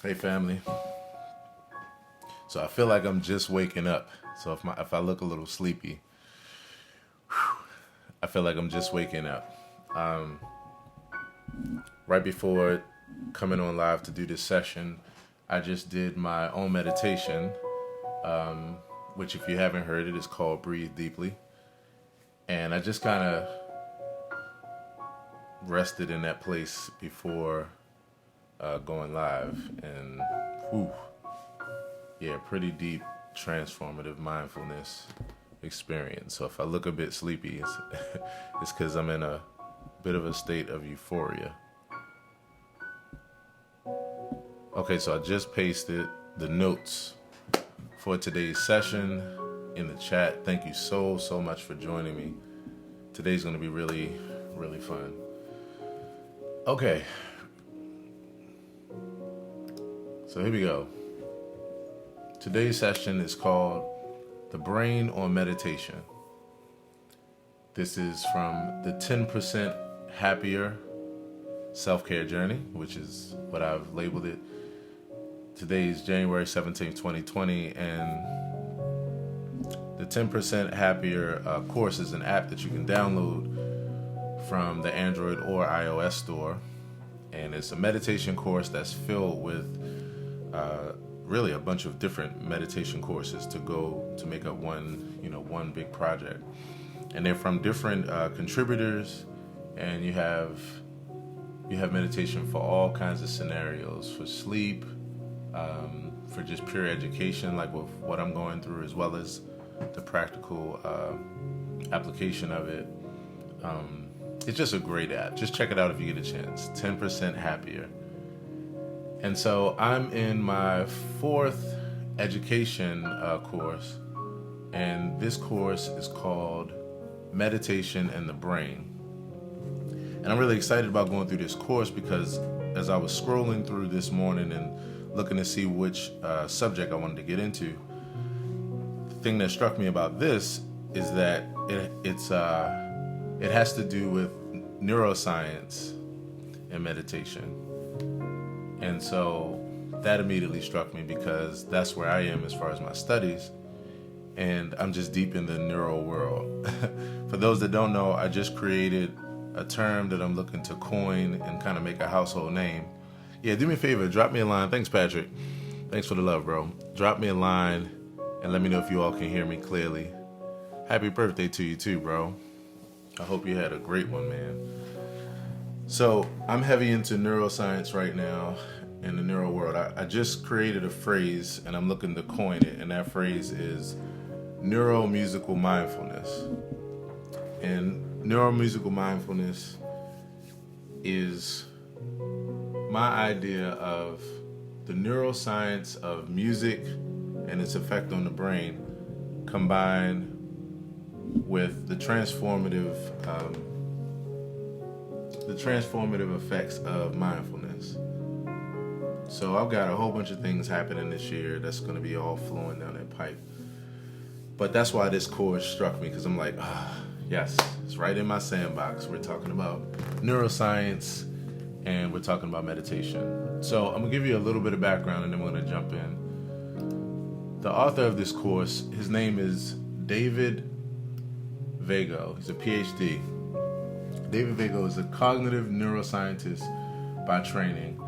Hey family. So I feel like I'm just waking up. So if I look a little sleepy, I feel like I'm just waking up. Right before coming on live to do this session, I just did my own meditation, which if you haven't heard it is called Breathe Deeply. And I just kind of rested in that place before going live. And whew, yeah, pretty deep, transformative mindfulness experience. So if I look a bit sleepy, it's because I'm in a bit of a state of euphoria. Okay, so I just pasted the notes for today's session in the chat. Thank you so much for joining me. Today's going to be really, really fun. Okay. So here we go. Today's session is called The Brain on Meditation. This is from the 10% Happier Self-Care Journey, which is what I've labeled it. Today is January 17th, 2020, and the 10% Happier course is an app that you can download from the Android or iOS store. And it's a meditation course that's filled with really a bunch of different meditation courses to make up one big project. And they're from different contributors, and you have meditation for all kinds of scenarios, for sleep, for just pure education, like with what I'm going through, as well as the practical application of it. It's just a great app. Just check it out if you get a chance. 10% Happier. And so I'm in my fourth education course, and this course is called Meditation and the Brain. And I'm really excited about going through this course because as I was scrolling through this morning and looking to see which subject I wanted to get into, the thing that struck me about this is that it has to do with neuroscience and meditation. And so that immediately struck me because that's where I am as far as my studies. And I'm just deep in the neuro world. For those that don't know, I just created a term that I'm looking to coin and kind of make a household name. Yeah, do me a favor, drop me a line. Thanks, Patrick. Thanks for the love, bro. Drop me a line and let me know if you all can hear me clearly. Happy birthday to you too, bro. I hope you had a great one, man. So I'm heavy into neuroscience right now in the neuro world. I just created a phrase and I'm looking to coin it, and that phrase is neuromusical mindfulness. And neuromusical mindfulness is my idea of the neuroscience of music and its effect on the brain combined with the transformative effects of mindfulness. So I've got a whole bunch of things happening this year that's going to be all flowing down that pipe. But that's why this course struck me, because I'm like, yes, it's right in my sandbox. We're talking about neuroscience and we're talking about meditation. So I'm going to give you a little bit of background and then we're going to jump in. The author of this course, his name is David Vago. He's a PhD. David Vago is a cognitive neuroscientist by training.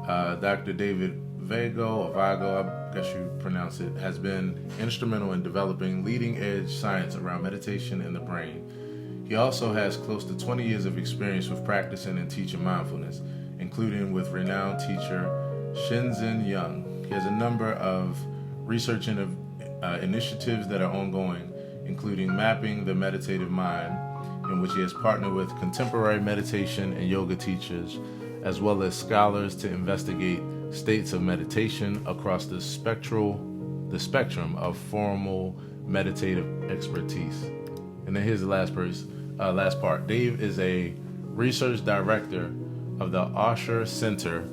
Dr. David Vago, or Vago, I guess you pronounce it, has been instrumental in developing leading-edge science around meditation and the brain. He also has close to 20 years of experience with practicing and teaching mindfulness, including with renowned teacher Shinzen Young. He has a number of research initiatives that are ongoing, including Mapping the Meditative Mind, in which he has partnered with contemporary meditation and yoga teachers, as well as scholars to investigate states of meditation across the spectrum of formal meditative expertise. And then here's the last part. Dave is a research director of the Osher Center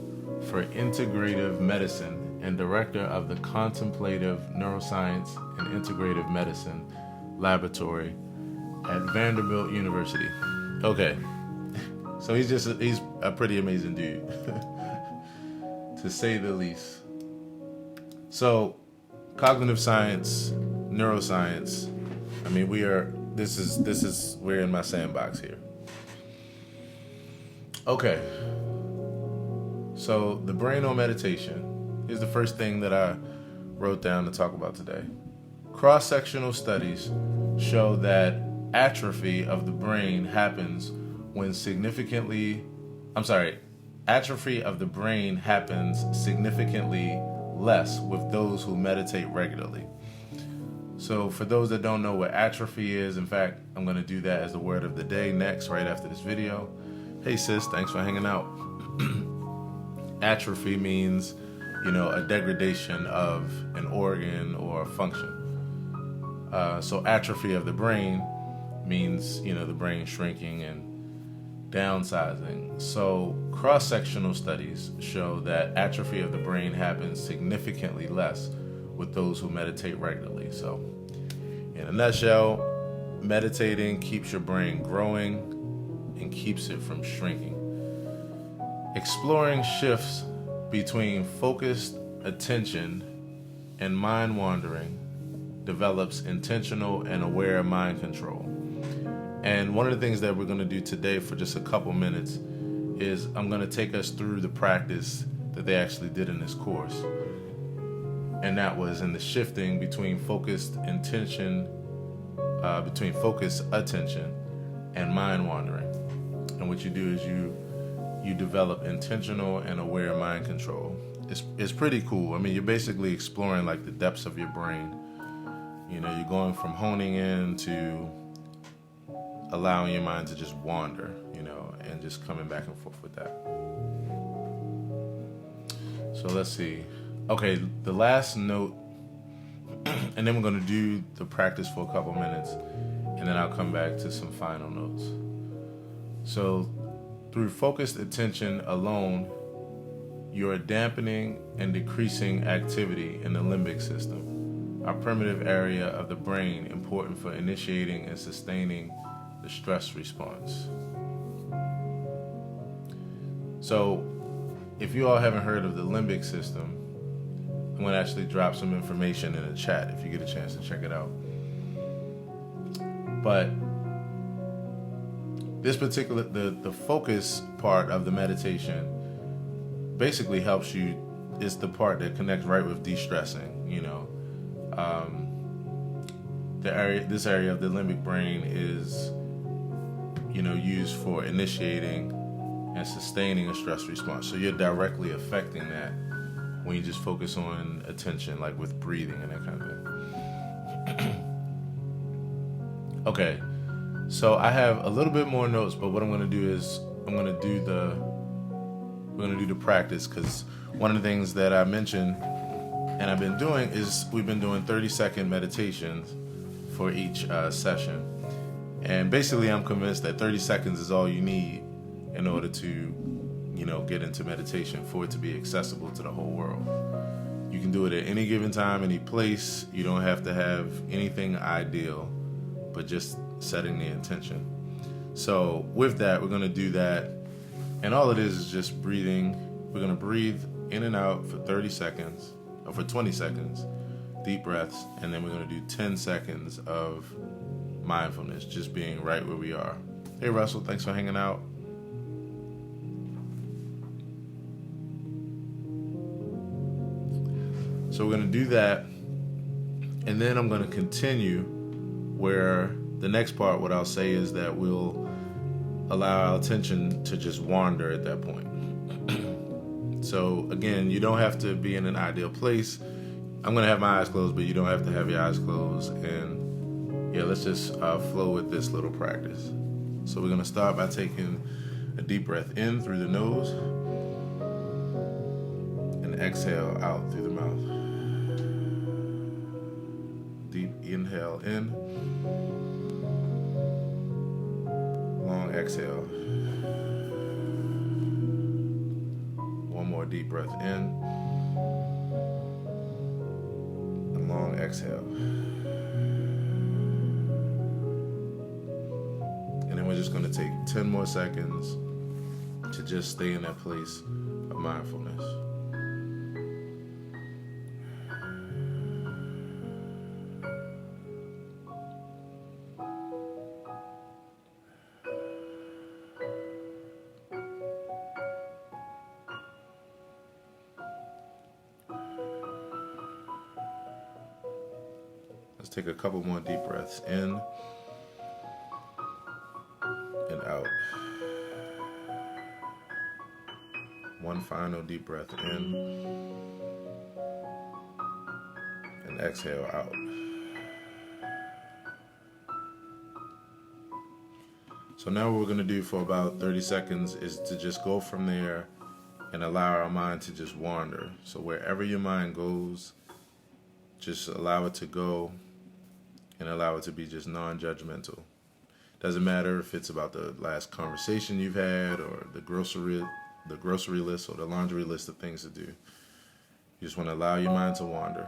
for Integrative Medicine and director of the Contemplative Neuroscience and Integrative Medicine Laboratory at Vanderbilt University. Okay, so he's a pretty amazing dude, to to say the least. So, cognitive science, neuroscience. I mean, we're in my sandbox here. Okay. So, the brain on meditation is the first thing that I wrote down to talk about today. Cross-sectional studies show that atrophy of the brain happens significantly less with those who meditate regularly. So for those that don't know what atrophy is, in fact, I'm going to do that as the word of the day next, right after this video. Hey sis, thanks for hanging out. Atrophy means, a degradation of an organ or a function. So atrophy of the brain means, the brain shrinking and downsizing. So cross-sectional studies show that atrophy of the brain happens significantly less with those who meditate regularly. So in a nutshell, meditating keeps your brain growing and keeps it from shrinking. Exploring shifts between focused attention and mind wandering develops intentional and aware mind control. And one of the things that we're going to do today for just a couple minutes is I'm going to take us through the practice that they actually did in this course. And that was in the shifting between focused attention and mind wandering. And what you do is you develop intentional and aware mind control. It's pretty cool. I mean, you're basically exploring like the depths of your brain. You're going from honing in to allowing your mind to just wander, and just coming back and forth with that. So let's see. Okay, the last note, and then we're going to do the practice for a couple minutes, and then I'll come back to some final notes. So through focused attention alone, you're dampening and decreasing activity in the limbic system, our primitive area of the brain important for initiating and sustaining the stress response. So if you all haven't heard of the limbic system, I'm going to actually drop some information in the chat if you get a chance to check it out. But this particular, the focus part of the meditation basically helps you. It's the part that connects right with de-stressing, this area of the limbic brain is, used for initiating and sustaining a stress response. So you're directly affecting that when you just focus on attention, like with breathing and that kind of thing. Okay, so I have a little bit more notes, but what I'm going to do is we're going to do the practice, because one of the things that I mentioned and I've been doing is we've been doing 30-second meditations for each session. And basically I'm convinced that 30 seconds is all you need in order to, get into meditation, for it to be accessible to the whole world. You can do it at any given time, any place. You don't have to have anything ideal, but just setting the intention. So with that, we're going to do that. And all it is just breathing. We're going to breathe in and out for 30 seconds, or for 20 seconds, deep breaths. And then we're going to do 10 seconds of mindfulness, just being right where we are. Hey, Russell, thanks for hanging out. So we're going to do that, and then I'm going to continue where the next part, what I'll say is that we'll allow our attention to just wander at that point. So again, you don't have to be in an ideal place. I'm going to have my eyes closed, but you don't have to have your eyes closed. And yeah, let's just flow with this little practice. So we're going to start by taking a deep breath in through the nose and exhale out through the mouth. Deep inhale in, long exhale. One more deep breath in, and long exhale. And then we're just going to take 10 more seconds to just stay in that place of mindfulness. Let's take a couple more deep breaths in and out. One final deep breath in and exhale out. So now what we're going to do for about 30 seconds is to just go from there and allow our mind to just wander. So wherever your mind goes, just allow it to go and allow it to be just non-judgmental. Doesn't matter if it's about the last conversation you've had or the grocery list or the laundry list of things to do. You just want to allow your mind to wander.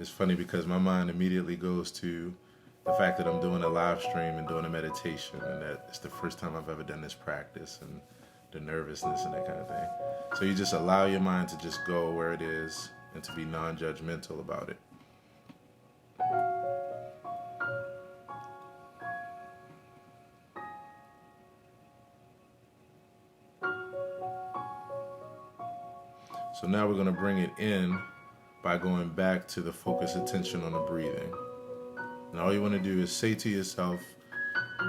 It's funny because my mind immediately goes to the fact that I'm doing a live stream and doing a meditation, and that it's the first time I've ever done this practice, and the nervousness and that kind of thing. So you just allow your mind to just go where it is and to be non-judgmental about it. So now we're going to bring it in by going back to the focus attention on the breathing. And all you want to do is say to yourself,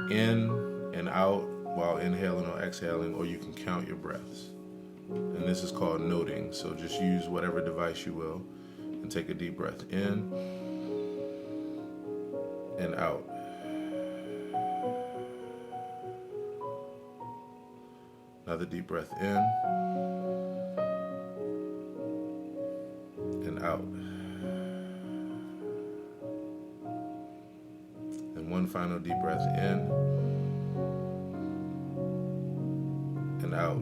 in and out while inhaling or exhaling, or you can count your breaths. And this is called noting. So just use whatever device you will and take a deep breath in and out. Another deep breath in and out. And one final deep breath in and out.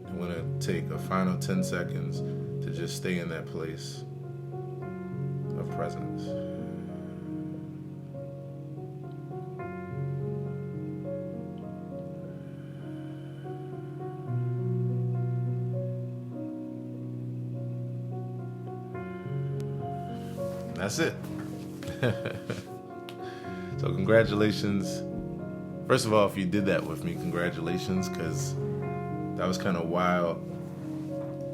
You want to take a final 10 seconds to just stay in that place of presence. That's it. So congratulations. First of all, if you did that with me, congratulations, because that was kind of wild.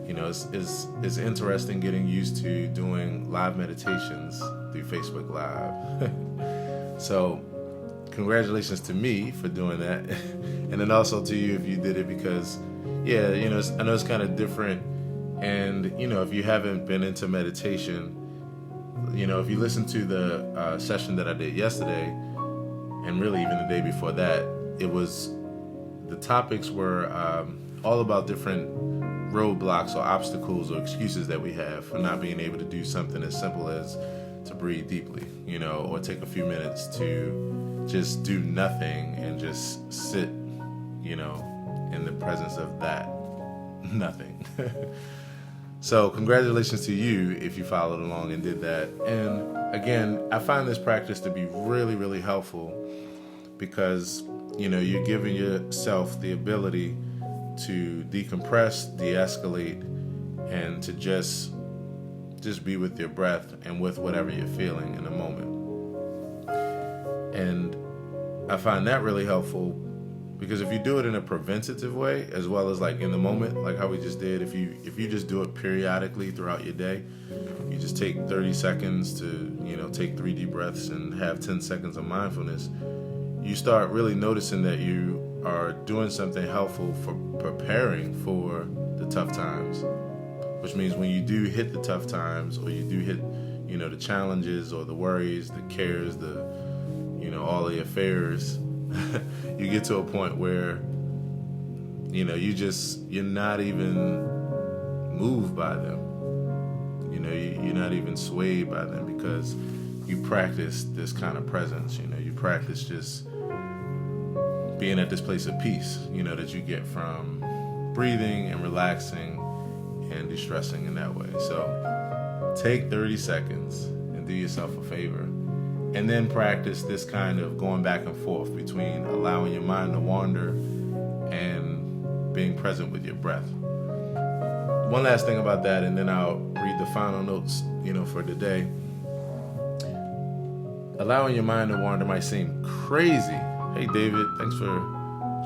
You know, it's interesting getting used to doing live meditations through Facebook Live. So congratulations to me for doing that. And then also to you if you did it, because, yeah, you know, I know it's kind of different. And, you know, if you haven't been into meditation, you know, if you listen to the session that I did yesterday, and really even the day before that, the topics were all about different roadblocks or obstacles or excuses that we have for not being able to do something as simple as to breathe deeply, you know, or take a few minutes to just do nothing and just sit, you know, in the presence of that nothing. So congratulations to you if you followed along and did that. And again, I find this practice to be really, really helpful because, you know, you're giving yourself the ability to decompress, de-escalate, and to just be with your breath and with whatever you're feeling in the moment. And I find that really helpful because if you do it in a preventative way, as well as like in the moment, like how we just did, if you just do it periodically throughout your day, you just take 30 seconds to, you know, take 3 deep breaths and have 10 seconds of mindfulness, you start really noticing that you are doing something helpful for preparing for the tough times, which means when you do hit the tough times, or you do hit, you know, the challenges or the worries, the cares, the, you know, all the affairs, you get to a point where, you know, you're not even moved by them. You know, you're not even swayed by them because you practice this kind of presence. You know, you practice just being at this place of peace, you know, that you get from breathing and relaxing and de-stressing in that way. So take 30 seconds and do yourself a favor. And then practice this kind of going back and forth between allowing your mind to wander and being present with your breath. One last thing about that, and then I'll read the final notes, you know, for today. allowing your mind to wander might seem crazy. Hey, David, thanks for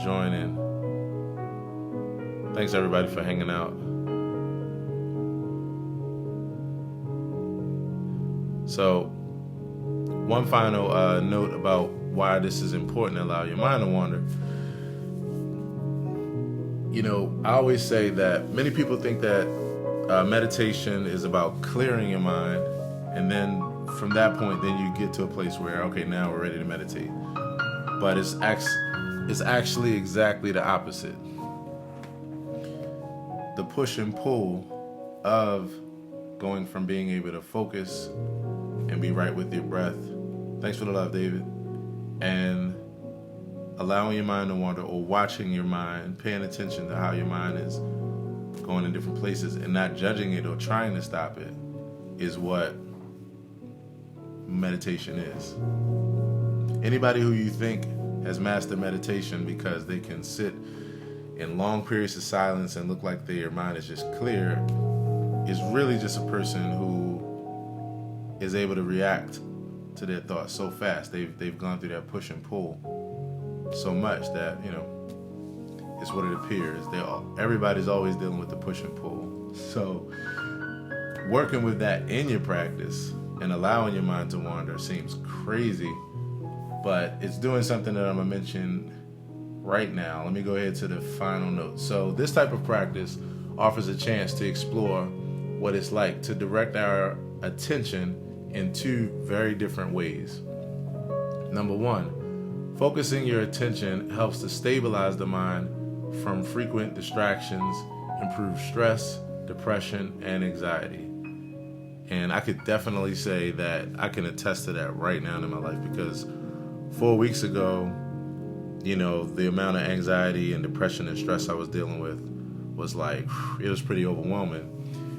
joining. Thanks, everybody, for hanging out. So, one final note about why this is important to allow your mind to wander. You know, I always say that many people think that meditation is about clearing your mind, and then from that point, then you get to a place where, okay, now we're ready to meditate. But it's actually exactly the opposite. The push and pull of going from being able to focus and be right with your breath. Thanks for the love, David. And allowing your mind to wander, or watching your mind, paying attention to how your mind is going in different places and not judging it or trying to stop it, is what meditation is. Anybody who you think has mastered meditation because they can sit in long periods of silence and look like their mind is just clear is really just a person who is able to react to their thoughts so fast. They've gone through that push and pull so much that, you know, it's what it appears. Everybody's always dealing with the push and pull. So working with that in your practice and allowing your mind to wander seems crazy, but it's doing something that I'm going to mention right now. Let me go ahead to the final note. So this type of practice offers a chance to explore what it's like to direct our attention in two very different ways. Number one, focusing your attention helps to stabilize the mind from frequent distractions, improve stress, depression, and anxiety. And I could definitely say that I can attest to that right now in my life, because 4 weeks ago, you know, the amount of anxiety and depression and stress I was dealing with was like, it was pretty overwhelming.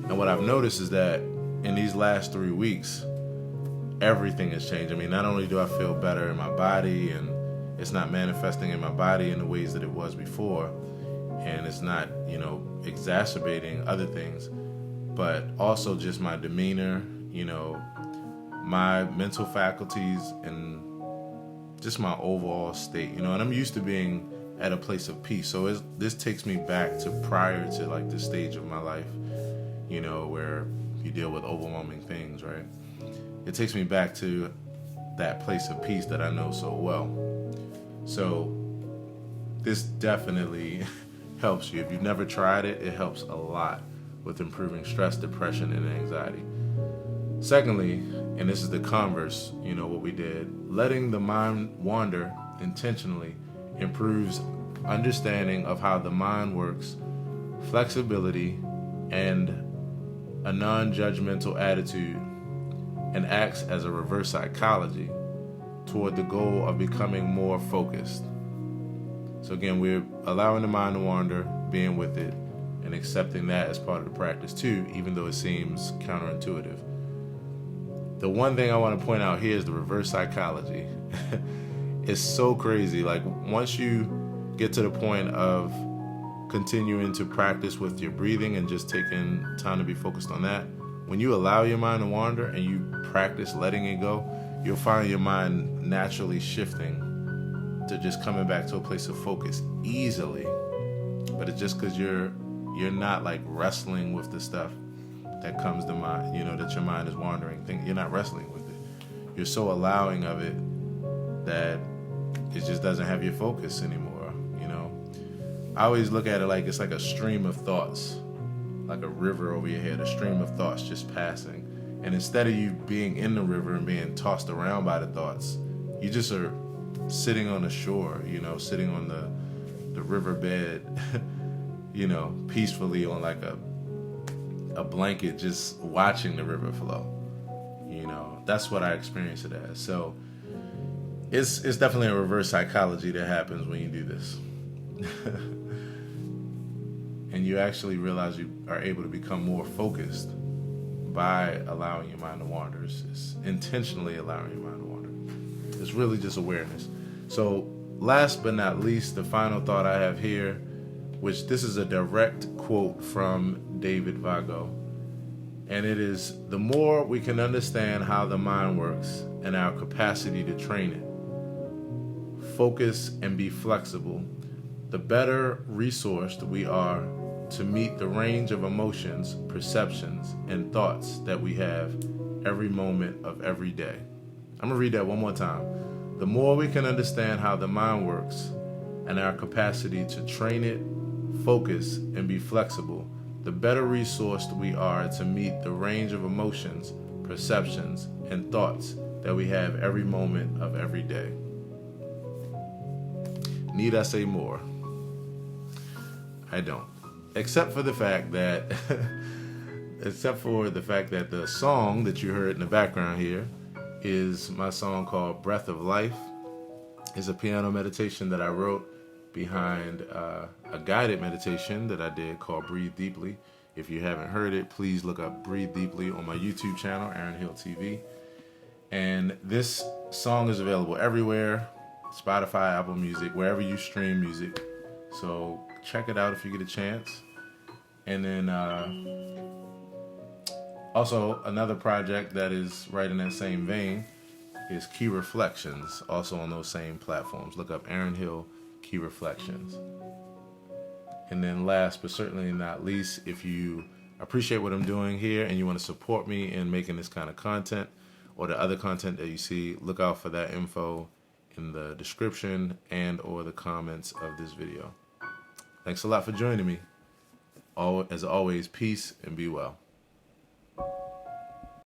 And what I've noticed is that in these last 3 weeks, everything has changed. I mean, not only do I feel better in my body, and it's not manifesting in my body in the ways that it was before, and it's not, you know, exacerbating other things, but also just my demeanor, you know, my mental faculties, and just my overall state, you know. And I'm used to being at a place of peace. So this takes me back to prior to like this stage of my life, you know, where you deal with overwhelming things, right? It takes me back to that place of peace that I know so well. So this definitely helps you. If you've never tried it, it helps a lot with improving stress, depression, and anxiety. Secondly, and this is the converse, you know, what we did, letting the mind wander intentionally improves understanding of how the mind works, flexibility, and a non-judgmental attitude, and acts as a reverse psychology toward the goal of becoming more focused. So again, we're allowing the mind to wander, being with it, and accepting that as part of the practice too, even though it seems counterintuitive. The one thing I want to point out here is the reverse psychology. It's so crazy. Like, once you get to the point of continuing to practice with your breathing and just taking time to be focused on that, when you allow your mind to wander and you practice letting it go, you'll find your mind naturally shifting to just coming back to a place of focus easily. But it's just because you're not like wrestling with the stuff that comes to mind, you know, that your mind is wandering. You're not wrestling with it. You're so allowing of it that it just doesn't have your focus anymore, you know. I always look at it like it's like a stream of thoughts, like a river over your head, a stream of thoughts just passing. And instead of you being in the river and being tossed around by the thoughts, you just are sitting on the shore, you know, sitting on the riverbed, you know, peacefully on like a blanket, just watching the river flow. You know, that's what I experience it as. So it's definitely a reverse psychology that happens when you do this. And you actually realize you are able to become more focused by allowing your mind to wander. It's intentionally allowing your mind to wander. It's really just awareness. So last but not least, the final thought I have here, which this is a direct quote from David Vago, And it is, the more we can understand how the mind works and our capacity to train it, focus and be flexible, the better resourced we are to meet the range of emotions, perceptions, and thoughts that we have every moment of every day. I'm going to read that one more time. The more we can understand how the mind works and our capacity to train it, focus, and be flexible, the better resourced we are to meet the range of emotions, perceptions, and thoughts that we have every moment of every day. Need I say more? I don't. Except for the fact that the song that you heard in the background here is my song called Breath of Life. It's a piano meditation that I wrote behind a guided meditation that I did called Breathe Deeply. If you haven't heard it, please look up Breathe Deeply on my YouTube channel, aaronhilltv. And this song is available everywhere, Spotify, Apple Music, wherever you stream music. So check it out if you get a chance. And then also another project that is right in that same vein is Key Reflections, also on those same platforms. Look up Aaron Hill Key Reflections. And then last but certainly not least, if you appreciate what I'm doing here and you want to support me in making this kind of content or the other content that you see, look out for that info in the description and or the comments of this video. Thanks a lot for joining me. As always, peace and be well.